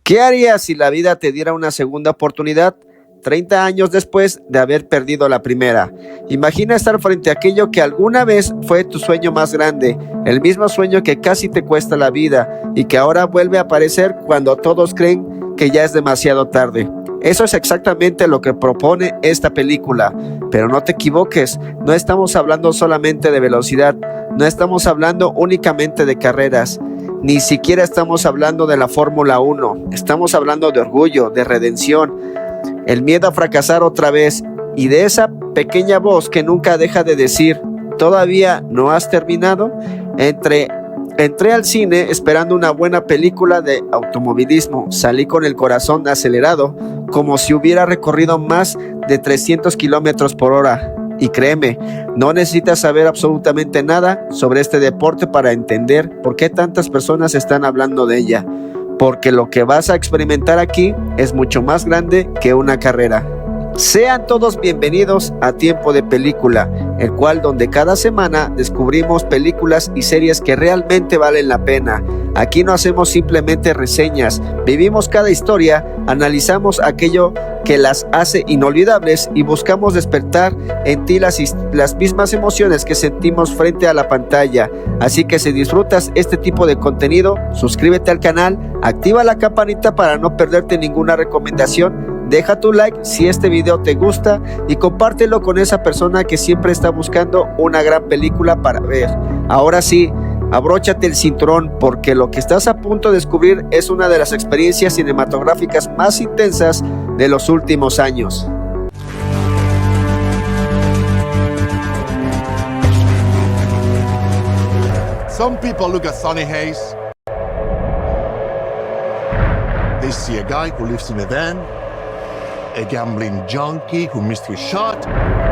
¿Qué harías si la vida te diera una segunda oportunidad 30 años después de haber perdido la primera? Imagina estar frente a aquello que alguna vez fue tu sueño más grande, el mismo sueño que casi te cuesta la vida y que ahora vuelve a aparecer cuando todos creen que ya es demasiado tarde. Eso es exactamente lo que propone esta película, pero no te equivoques, no estamos hablando solamente de velocidad, no estamos hablando únicamente de carreras, ni siquiera estamos hablando de la Fórmula 1, estamos hablando de orgullo, de redención, el miedo a fracasar otra vez y de esa pequeña voz que nunca deja de decir, ¿todavía no has terminado? Entré al cine esperando una buena película de automovilismo, salí con el corazón acelerado, como si hubiera recorrido más de 300 kilómetros por hora. Y créeme, no necesitas saber absolutamente nada sobre este deporte para entender por qué tantas personas están hablando de ella, porque lo que vas a experimentar aquí es mucho más grande que una carrera. Sean todos bienvenidos a Tiempo de Película, el cual donde cada semana descubrimos películas y series que realmente valen la pena. Aquí no hacemos simplemente reseñas, vivimos cada historia, analizamos aquello que las hace inolvidables y buscamos despertar en ti las mismas emociones que sentimos frente a la pantalla. Así que si disfrutas este tipo de contenido, suscríbete al canal, activa la campanita para no perderte ninguna recomendación. Deja tu like si este video te gusta y compártelo con esa persona que siempre está buscando una gran película para ver. Ahora sí, abróchate el cinturón porque lo que estás a punto de descubrir es una de las experiencias cinematográficas más intensas de los últimos años. Some people look at Sonny Hayes. They see a guy who lives in a van, a gambling junkie who missed his shot.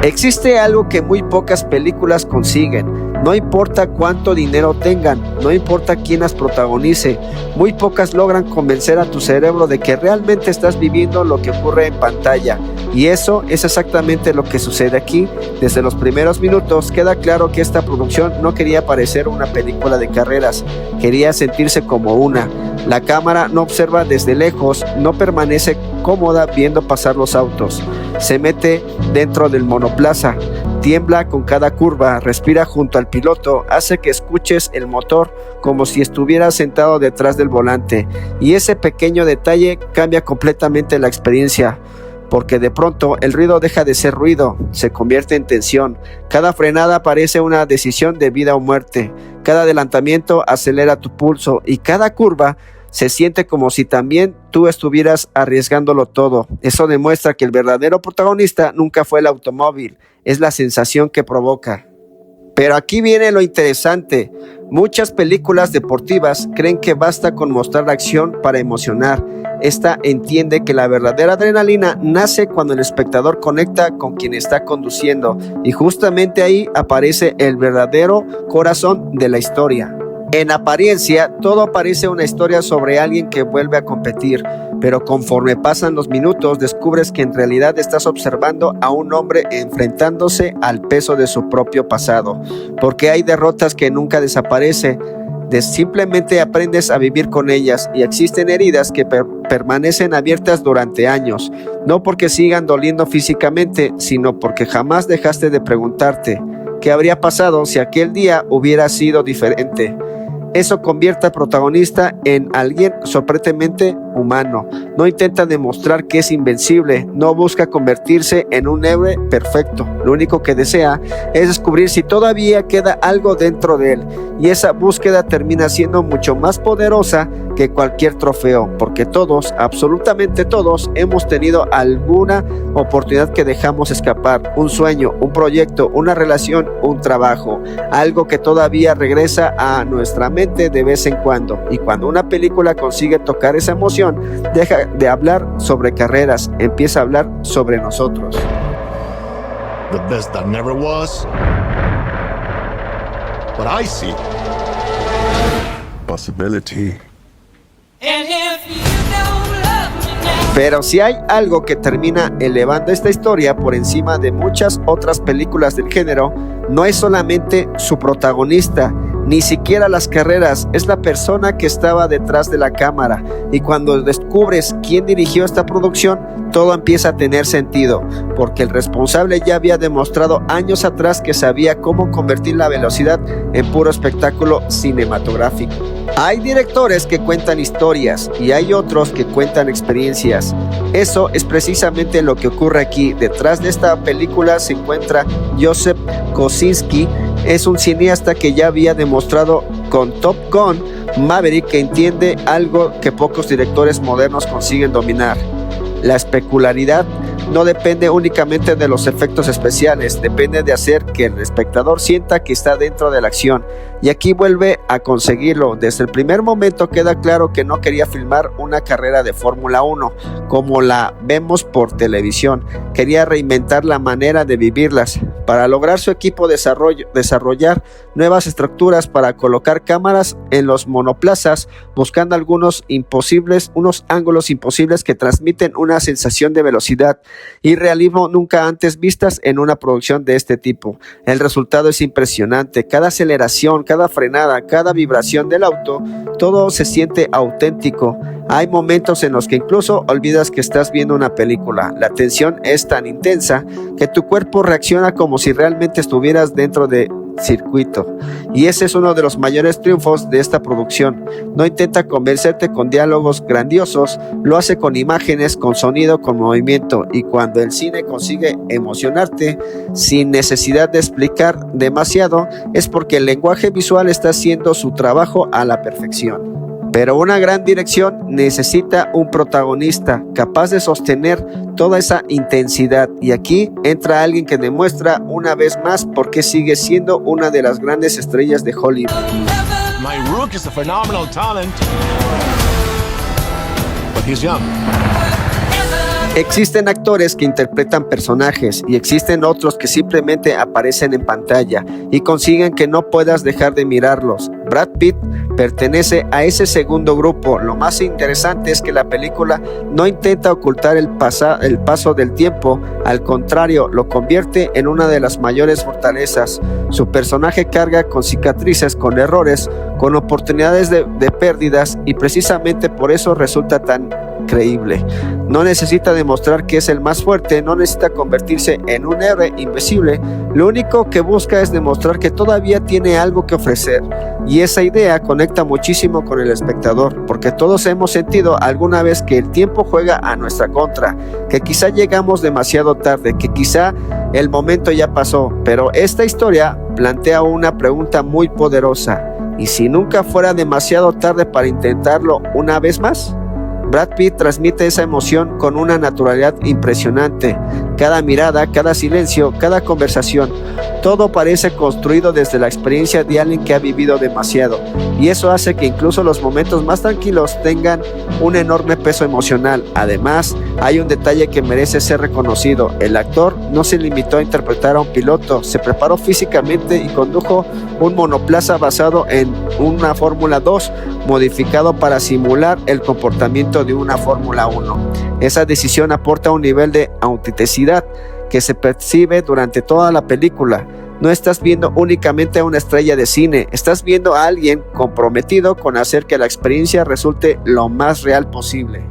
Existe algo que muy pocas películas consiguen. No importa cuánto dinero tengan, no importa quién las protagonice, muy pocas logran convencer a tu cerebro de que realmente estás viviendo lo que ocurre en pantalla. Y eso es exactamente lo que sucede aquí. Desde los primeros minutos queda claro que esta producción no quería parecer una película de carreras, quería sentirse como una. La cámara no observa desde lejos, no permanece cómoda viendo pasar los autos, se mete dentro del monoplaza, tiembla con cada curva, respira junto al piloto, hace que escuches el motor como si estuviera sentado detrás del volante, y ese pequeño detalle cambia completamente la experiencia, porque de pronto el ruido deja de ser ruido, se convierte en tensión, cada frenada parece una decisión de vida o muerte, cada adelantamiento acelera tu pulso y cada curva se siente como si también tú estuvieras arriesgándolo todo. Eso demuestra que el verdadero protagonista nunca fue el automóvil, es la sensación que provoca. Pero aquí viene lo interesante. Muchas películas deportivas creen que basta con mostrar acción para emocionar. Esta entiende que la verdadera adrenalina nace cuando el espectador conecta con quien está conduciendo, y justamente ahí aparece el verdadero corazón de la historia. En apariencia, todo parece una historia sobre alguien que vuelve a competir, pero conforme pasan los minutos descubres que en realidad estás observando a un hombre enfrentándose al peso de su propio pasado, porque hay derrotas que nunca desaparecen, simplemente aprendes a vivir con ellas, y existen heridas que permanecen abiertas durante años, no porque sigan doliendo físicamente, sino porque jamás dejaste de preguntarte qué habría pasado si aquel día hubiera sido diferente. Eso convierte al protagonista en alguien sorprendentemente humano. No intenta demostrar que es invencible, no busca convertirse en un héroe perfecto. Lo único que desea es descubrir si todavía queda algo dentro de él, y esa búsqueda termina siendo mucho más poderosa que cualquier trofeo, porque todos, absolutamente todos, hemos tenido alguna oportunidad que dejamos escapar, un sueño, un proyecto, una relación, un trabajo, algo que todavía regresa a nuestra mente de vez en cuando. Y cuando una película consigue tocar esa emoción, deja de hablar sobre carreras, empieza a hablar sobre nosotros. The best that never was. But I see possibility. Pero si hay algo que termina elevando esta historia por encima de muchas otras películas del género, no es solamente su protagonista, Ni siquiera las carreras, es la persona que estaba detrás de la cámara. Y cuando descubres quién dirigió esta producción, todo empieza a tener sentido, porque el responsable ya había demostrado años atrás que sabía cómo convertir la velocidad en puro espectáculo cinematográfico. Hay directores que cuentan historias y hay otros que cuentan experiencias. Eso es precisamente lo que ocurre aquí. Detrás de esta película se encuentra Joseph Kosinski. Es un cineasta que ya había demostrado con Top Gun Maverick que entiende algo que pocos directores modernos consiguen dominar. La especularidad no depende únicamente de los efectos especiales, depende de hacer que el espectador sienta que está dentro de la acción. Y aquí vuelve a conseguirlo. Desde el primer momento queda claro que no quería filmar una carrera de Fórmula 1 como la vemos por televisión. Quería reinventar la manera de vivirlas. Para lograr su equipo desarrollar nuevas estructuras para colocar cámaras en los monoplazas, buscando unos ángulos imposibles que transmiten una sensación de velocidad y realismo nunca antes vistas en una producción de este tipo. El resultado es impresionante. Cada aceleración, cada frenada, cada vibración del auto, todo se siente auténtico. Hay momentos en los que incluso olvidas que estás viendo una película. La tensión es tan intensa que tu cuerpo reacciona como si realmente estuvieras dentro de circuito. Y ese es uno de los mayores triunfos de esta producción. No intenta convencerte con diálogos grandiosos, lo hace con imágenes, con sonido, con movimiento. Y cuando el cine consigue emocionarte sin necesidad de explicar demasiado, es porque el lenguaje visual está haciendo su trabajo a la perfección. Pero una gran dirección necesita un protagonista capaz de sostener toda esa intensidad, y aquí entra alguien que demuestra una vez más por qué sigue siendo una de las grandes estrellas de Hollywood. My Rook is a phenomenal talent, but he's young. Existen actores que interpretan personajes y existen otros que simplemente aparecen en pantalla y consiguen que no puedas dejar de mirarlos. Brad Pitt pertenece a ese segundo grupo. Lo más interesante es que la película no intenta ocultar el paso del tiempo, al contrario, lo convierte en una de las mayores fortalezas. Su personaje carga con cicatrices, con errores, con oportunidades de pérdidas, y precisamente por eso resulta tan creíble. No necesita demostrar que es el más fuerte, no necesita convertirse en un héroe invencible. Lo único que busca es demostrar que todavía tiene algo que ofrecer, y esa idea conecta muchísimo con el espectador, porque todos hemos sentido alguna vez que el tiempo juega a nuestra contra, que quizá llegamos demasiado tarde, que quizá el momento ya pasó. Pero esta historia plantea una pregunta muy poderosa: ¿y si nunca fuera demasiado tarde para intentarlo una vez más? Brad Pitt transmite esa emoción con una naturalidad impresionante. Cada mirada, cada silencio, cada conversación, todo parece construido desde la experiencia de alguien que ha vivido demasiado, y eso hace que incluso los momentos más tranquilos tengan un enorme peso emocional. Además, hay un detalle que merece ser reconocido: el actor no se limitó a interpretar a un piloto, se preparó físicamente y condujo un monoplaza basado en una Fórmula 2 modificado para simular el comportamiento de una Fórmula 1. Esa decisión aporta un nivel de autenticidad que se percibe durante toda la película. No estás viendo únicamente a una estrella de cine, estás viendo a alguien comprometido con hacer que la experiencia resulte lo más real posible.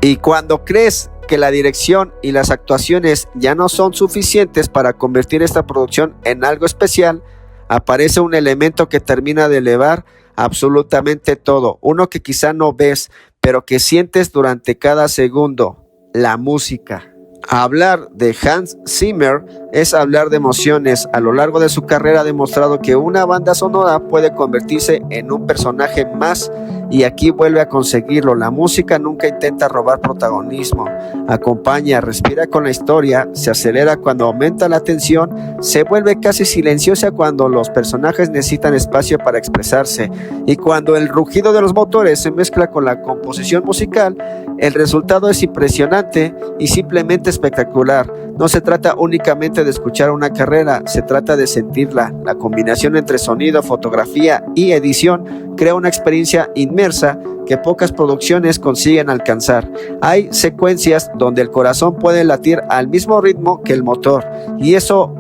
Y cuando crees que la dirección y las actuaciones ya no son suficientes para convertir esta producción en algo especial, aparece un elemento que termina de elevar absolutamente todo, uno que quizá no ves, pero que sientes durante cada segundo: la música. Hablar de Hans Zimmer es hablar de emociones. A lo largo de su carrera ha demostrado que una banda sonora puede convertirse en un personaje más, y aquí vuelve a conseguirlo. La música nunca intenta robar protagonismo, acompaña, respira con la historia, se acelera cuando aumenta la tensión, se vuelve casi silenciosa cuando los personajes necesitan espacio para expresarse, y cuando el rugido de los motores se mezcla con la composición musical, el resultado es impresionante y simplemente espectacular. No se trata únicamente de escuchar una carrera, se trata de sentirla. La combinación entre sonido, fotografía y edición crea una experiencia inmersa que pocas producciones consiguen alcanzar. Hay secuencias donde el corazón puede latir al mismo ritmo que el motor, y eso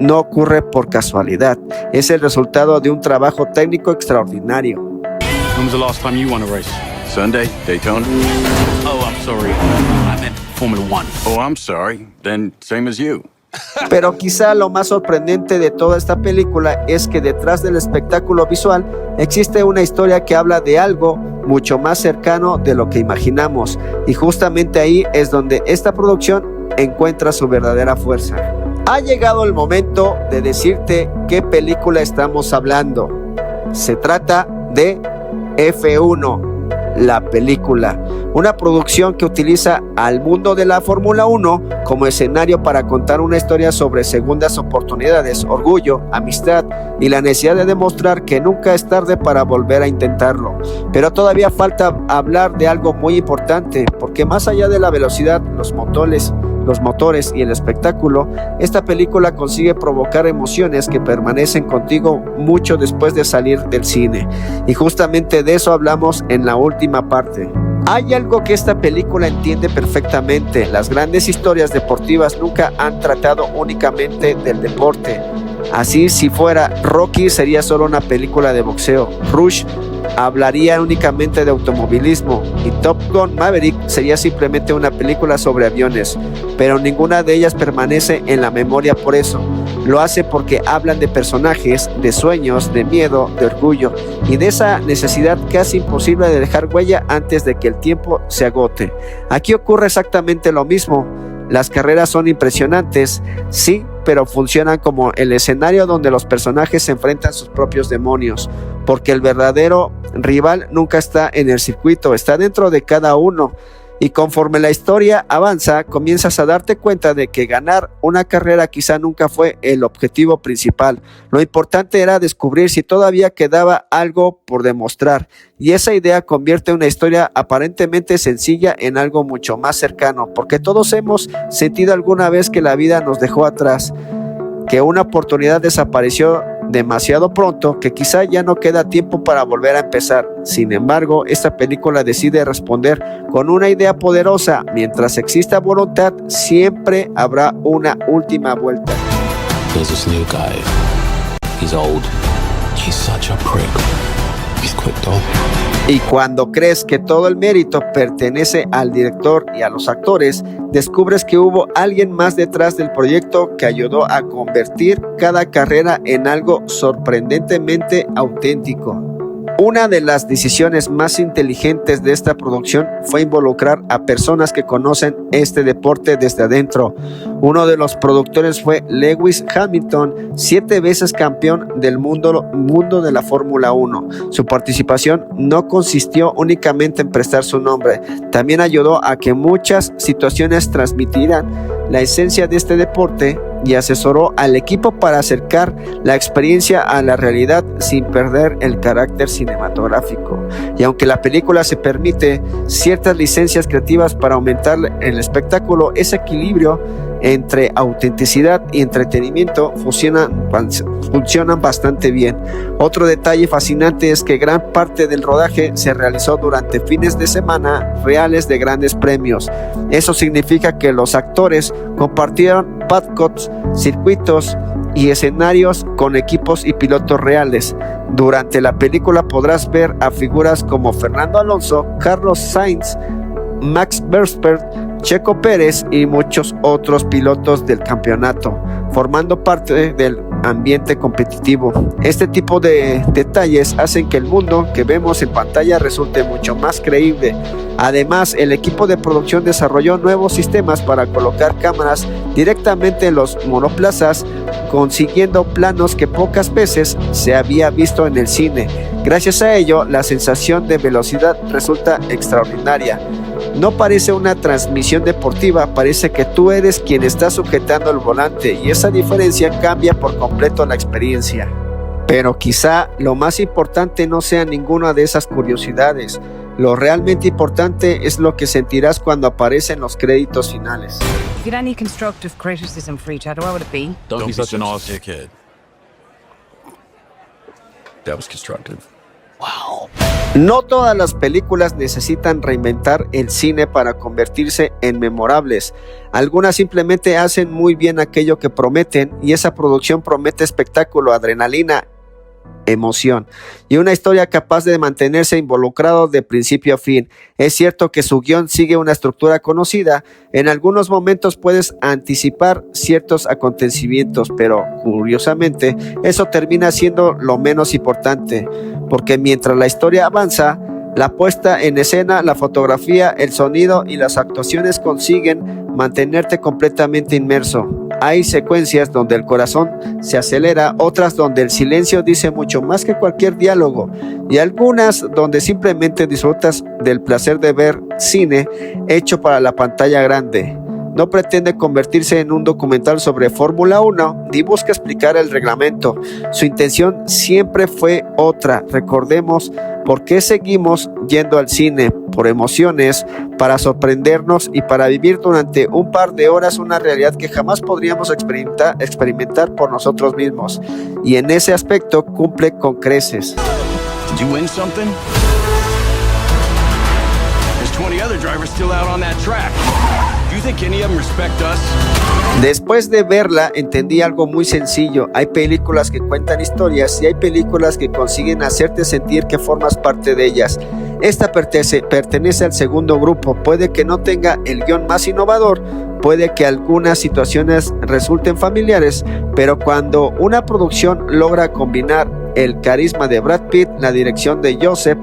no ocurre por casualidad, es el resultado de un trabajo técnico extraordinario. When was the last time you won a race? Sunday, Daytona. Oh, I'm sorry. I meant Formula One. Oh, I'm sorry. Then same as you. Pero quizá lo más sorprendente de toda esta película es que detrás del espectáculo visual existe una historia que habla de algo mucho más cercano de lo que imaginamos, y justamente ahí es donde esta producción encuentra su verdadera fuerza. Ha llegado el momento de decirte qué película estamos hablando. Se trata de F1, la película, una producción que utiliza al mundo de la Fórmula 1 como escenario para contar una historia sobre segundas oportunidades, orgullo, amistad y la necesidad de demostrar que nunca es tarde para volver a intentarlo. Pero todavía falta hablar de algo muy importante, porque más allá de la velocidad, los motores y el espectáculo, esta película consigue provocar emociones que permanecen contigo mucho después de salir del cine, y justamente de eso hablamos en la última parte. Hay algo que esta película entiende perfectamente: las grandes historias deportivas nunca han tratado únicamente del deporte. Así, si fuera, Rocky sería solo una película de boxeo, Rush hablaría únicamente de automovilismo y Top Gun Maverick sería simplemente una película sobre aviones, pero ninguna de ellas permanece en la memoria por eso. Lo hace porque hablan de personajes, de sueños, de miedo, de orgullo y de esa necesidad casi imposible de dejar huella antes de que el tiempo se agote. Aquí ocurre exactamente lo mismo. Las carreras son impresionantes, sí, pero funcionan como el escenario donde los personajes se enfrentan a sus propios demonios, porque el verdadero rival nunca está en el circuito, está dentro de cada uno. Y conforme la historia avanza, comienzas a darte cuenta de que ganar una carrera quizá nunca fue el objetivo principal. Lo importante era descubrir si todavía quedaba algo por demostrar. Y esa idea convierte una historia aparentemente sencilla en algo mucho más cercano, porque todos hemos sentido alguna vez que la vida nos dejó atrás, que una oportunidad desapareció demasiado pronto, que quizá ya no queda tiempo para volver a empezar. Sin embargo, esta película decide responder con una idea poderosa: mientras exista voluntad, siempre habrá una última vuelta. There's this new guy. He's old. He's such a prick. He's quit though. Y cuando crees que todo el mérito pertenece al director y a los actores, descubres que hubo alguien más detrás del proyecto que ayudó a convertir cada carrera en algo sorprendentemente auténtico. Una de las decisiones más inteligentes de esta producción fue involucrar a personas que conocen este deporte desde adentro. Uno de los productores fue Lewis Hamilton, 7 veces campeón del mundo de la Fórmula 1. Su participación no consistió únicamente en prestar su nombre, también ayudó a que muchas situaciones transmitieran la esencia de este deporte y asesoró al equipo para acercar la experiencia a la realidad sin perder el carácter cinematográfico. Y aunque la película se permite ciertas licencias creativas para aumentar el espectáculo, ese equilibrio entre autenticidad y entretenimiento funcionan bastante bien. Otro detalle fascinante es que gran parte del rodaje se realizó durante fines de semana reales de grandes premios. Eso significa que los actores compartieron paddock, circuitos y escenarios con equipos y pilotos reales. Durante la película podrás ver a figuras como Fernando Alonso, Carlos Sainz, Max Verstappen, Checo Pérez y muchos otros pilotos del campeonato, formando parte del ambiente competitivo. Este tipo de detalles hacen que el mundo que vemos en pantalla resulte mucho más creíble. Además, el equipo de producción desarrolló nuevos sistemas para colocar cámaras directamente en los monoplazas, consiguiendo planos que pocas veces se había visto en el cine. Gracias a ello, la sensación de velocidad resulta extraordinaria. No parece una transmisión deportiva, parece que tú eres quien está sujetando el volante, y esa diferencia cambia por completo la experiencia. Pero quizá lo más importante no sea ninguna de esas curiosidades. Lo realmente importante es lo que sentirás cuando aparecen los créditos finales. If you had any constructive criticism for each other, what would it be? Don't be such an ass. dickhead. That was constructive. Wow. No todas las películas necesitan reinventar el cine para convertirse en memorables. Algunas simplemente hacen muy bien aquello que prometen y esa producción promete espectáculo, adrenalina, emoción y una historia capaz de mantenerse involucrado de principio a fin. Es cierto que su guión sigue una estructura conocida, en algunos momentos puedes anticipar ciertos acontecimientos, pero curiosamente eso termina siendo lo menos importante, porque mientras la historia avanza, la puesta en escena, la fotografía, el sonido y las actuaciones consiguen mantenerte completamente inmerso. Hay secuencias donde el corazón se acelera, otras donde el silencio dice mucho más que cualquier diálogo, y algunas donde simplemente disfrutas del placer de ver cine hecho para la pantalla grande. No pretende convertirse en un documental sobre Fórmula 1 ni busca explicar el reglamento. Su intención siempre fue otra. Recordemos por qué seguimos yendo al cine: por emociones, para sorprendernos y para vivir durante un par de horas una realidad que jamás podríamos experimentar por nosotros mismos. Y en ese aspecto cumple con creces. Did you win something? There's 20 other drivers still out on that track. Do you think any of them respect us? Después de verla entendí algo muy sencillo: hay películas que cuentan historias y hay películas que consiguen hacerte sentir que formas parte de ellas. Esta pertenece al segundo grupo. Puede que no tenga el guión más innovador, puede que algunas situaciones resulten familiares, pero cuando una producción logra combinar el carisma de Brad Pitt, la dirección de Joseph,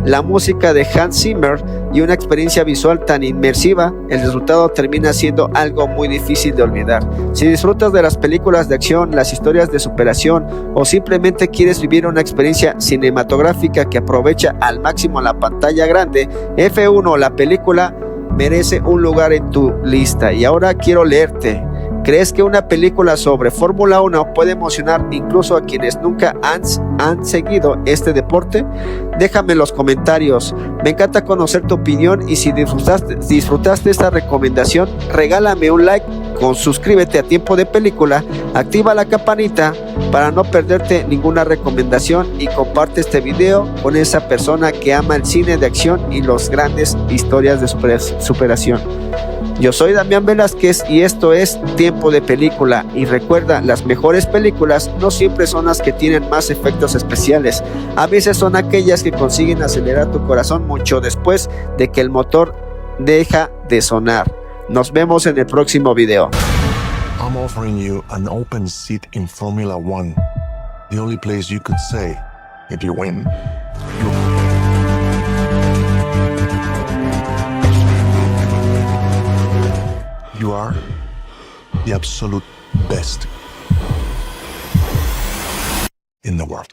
la música de Hans Zimmer y una experiencia visual tan inmersiva, el resultado termina siendo algo muy difícil de olvidar. Si disfrutas de las películas de acción, las historias de superación o simplemente quieres vivir una experiencia cinematográfica que aprovecha al máximo la pantalla grande, F1, la película, merece un lugar en tu lista. Y ahora quiero leerte. ¿Crees que una película sobre Fórmula 1 puede emocionar incluso a quienes nunca han seguido este deporte? Déjame en los comentarios. Me encanta conocer tu opinión y si disfrutaste esta recomendación, regálame un like, suscríbete a Tiempo de Película, activa la campanita para no perderte ninguna recomendación y comparte este video con esa persona que ama el cine de acción y las grandes historias de superación. Yo soy Damián Velázquez y esto es Tiempo de Película, y recuerda, las mejores películas no siempre son las que tienen más efectos especiales, a veces son aquellas que consiguen acelerar tu corazón mucho después de que el motor deja de sonar. Nos vemos en el próximo video. I'm offering you an open seat in Formula One. The only place you could say, if you win, you are the absolute best in the world.